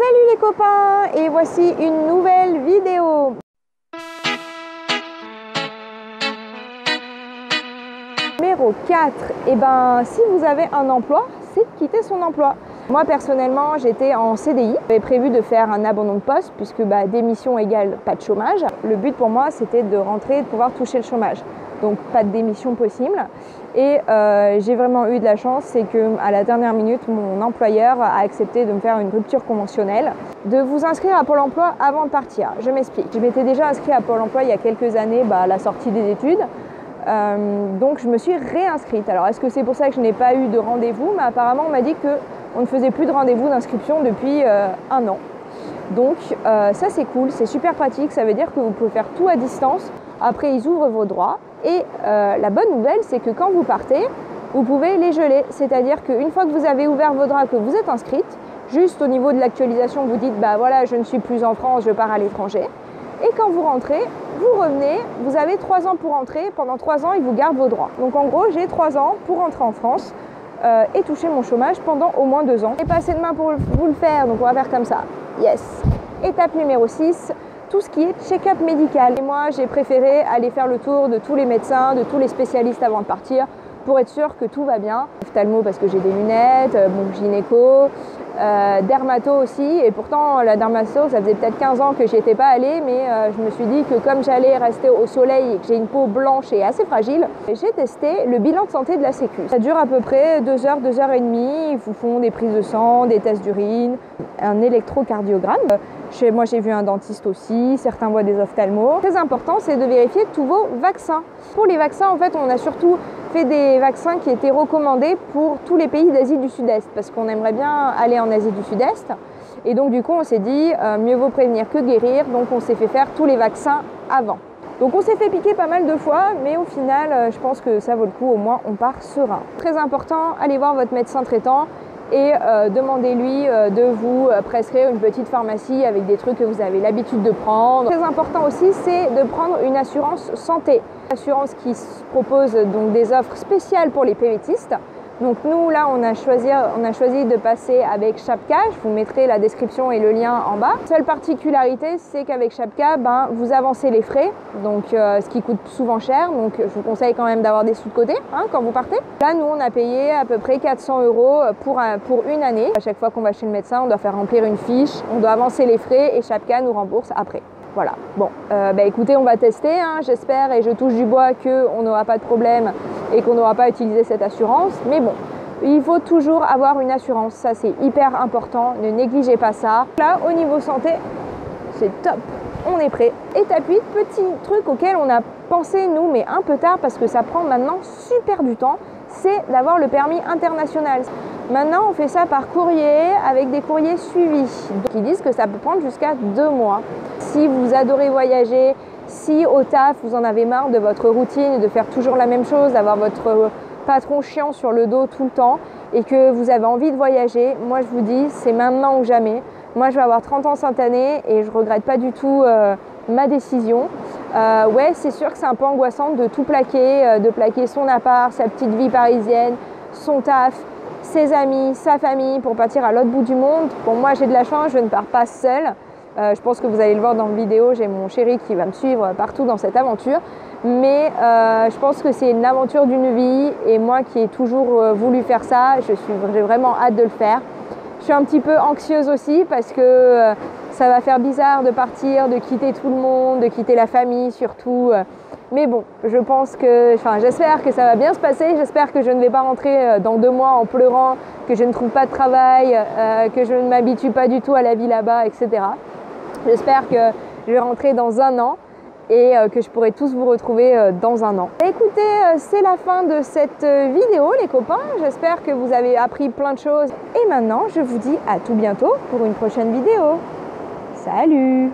Salut les copains, et voici une nouvelle vidéo. Numéro 4, et ben si vous avez un emploi, c'est de quitter son emploi. Moi personnellement j'étais en CDI, j'avais prévu de faire un abandon de poste puisque démission égale pas de chômage. Le but pour moi c'était de rentrer et de pouvoir toucher le chômage. Donc pas de démission possible. Et j'ai vraiment eu de la chance, c'est qu'à la dernière minute, mon employeur a accepté de me faire une rupture conventionnelle, de vous inscrire à Pôle emploi avant de partir. Je m'explique. Je m'étais déjà inscrite à Pôle emploi il y a quelques années, à la sortie des études. Donc je me suis réinscrite. Alors est-ce que c'est pour ça que je n'ai pas eu de rendez-vous? Mais apparemment on m'a dit qu'on ne faisait plus de rendez-vous d'inscription depuis 1 an. Donc ça c'est cool, c'est super pratique, ça veut dire que vous pouvez faire tout à distance. Après ils ouvrent vos droits et la bonne nouvelle c'est que quand vous partez, vous pouvez les geler. C'est-à-dire qu'une fois que vous avez ouvert vos droits, que vous êtes inscrite, juste au niveau de l'actualisation vous dites voilà je ne suis plus en France, je pars à l'étranger. Et quand vous rentrez, vous revenez, vous avez 3 ans pour rentrer, pendant 3 ans ils vous gardent vos droits. Donc en gros j'ai 3 ans pour rentrer en France et toucher mon chômage pendant au moins 2 ans. J'ai pas assez de main pour vous le faire, donc on va faire comme ça. Yes. Étape numéro 6, tout ce qui est check-up médical. Et moi, j'ai préféré aller faire le tour de tous les médecins, de tous les spécialistes avant de partir pour être sûr que tout va bien. Ophtalmo parce que j'ai des lunettes, mon gynéco, dermato aussi. Et pourtant, la dermato, ça faisait peut-être 15 ans que j'y étais pas allée, mais je me suis dit que comme j'allais rester au soleil et que j'ai une peau blanche et assez fragile, j'ai testé le bilan de santé de la Sécu. Ça dure à peu près 2 heures, 2 heures et demie. Ils vous font des prises de sang, des tests d'urine, un électrocardiogramme. Chez moi, j'ai vu un dentiste aussi, certains voient des ophtalmos. Très important, c'est de vérifier tous vos vaccins. Pour les vaccins, en fait, on a surtout fait des vaccins qui étaient recommandés pour tous les pays d'Asie du Sud-Est, parce qu'on aimerait bien aller en Asie du Sud-Est. Et donc, du coup, on s'est dit, mieux vaut prévenir que guérir, donc on s'est fait faire tous les vaccins avant. Donc on s'est fait piquer pas mal de fois, mais au final, je pense que ça vaut le coup, au moins on part serein. Très important, allez voir votre médecin traitant et demandez-lui de vous prescrire une petite pharmacie avec des trucs que vous avez l'habitude de prendre. Très important aussi, c'est de prendre une assurance santé. Assurance qui propose donc des offres spéciales pour les PVTistes. Donc nous, là, on a choisi de passer avec Chapka. Je vous mettrai la description et le lien en bas. Seule particularité, c'est qu'avec Chapka, vous avancez les frais, donc ce qui coûte souvent cher. Donc je vous conseille quand même d'avoir des sous de côté quand vous partez. Là, nous, on a payé à peu près 400 € pour une année. À chaque fois qu'on va chez le médecin, on doit faire remplir une fiche, on doit avancer les frais et Chapka nous rembourse après. Voilà, bon, écoutez, on va tester, j'espère et je touche du bois qu'on n'aura pas de problème et qu'on n'aura pas utilisé cette assurance. Mais bon, il faut toujours avoir une assurance, ça c'est hyper important, ne négligez pas ça. Là, au niveau santé, c'est top, on est prêt. Étape 8, petit truc auquel on a pensé nous, mais un peu tard parce que ça prend maintenant super du temps, c'est d'avoir le permis international. Maintenant, on fait ça par courrier avec des courriers suivis qui disent que ça peut prendre jusqu'à 2 mois. Si vous adorez voyager, si au taf vous en avez marre de votre routine et de faire toujours la même chose, d'avoir votre patron chiant sur le dos tout le temps et que vous avez envie de voyager, moi je vous dis c'est maintenant ou jamais. Moi je vais avoir 30 ans cette année et je regrette pas du tout ma décision. Ouais, c'est sûr que c'est un peu angoissant de tout plaquer, de plaquer son appart, sa petite vie parisienne, son taf, ses amis, sa famille pour partir à l'autre bout du monde. Bon, moi j'ai de la chance, je ne pars pas seule. Je pense que vous allez le voir dans la vidéo, j'ai mon chéri qui va me suivre partout dans cette aventure. Mais je pense que c'est une aventure d'une vie et moi qui ai toujours voulu faire ça, j'ai vraiment hâte de le faire. Je suis un petit peu anxieuse aussi parce que ça va faire bizarre de partir, de quitter tout le monde, de quitter la famille surtout. Mais bon, j'espère que ça va bien se passer. J'espère que je ne vais pas rentrer dans 2 mois en pleurant, que je ne trouve pas de travail, que je ne m'habitue pas du tout à la vie là-bas, etc. J'espère que je vais rentrer dans 1 an et que je pourrai tous vous retrouver dans 1 an. Écoutez, c'est la fin de cette vidéo les copains. J'espère que vous avez appris plein de choses. Et maintenant, je vous dis à tout bientôt pour une prochaine vidéo. Salut!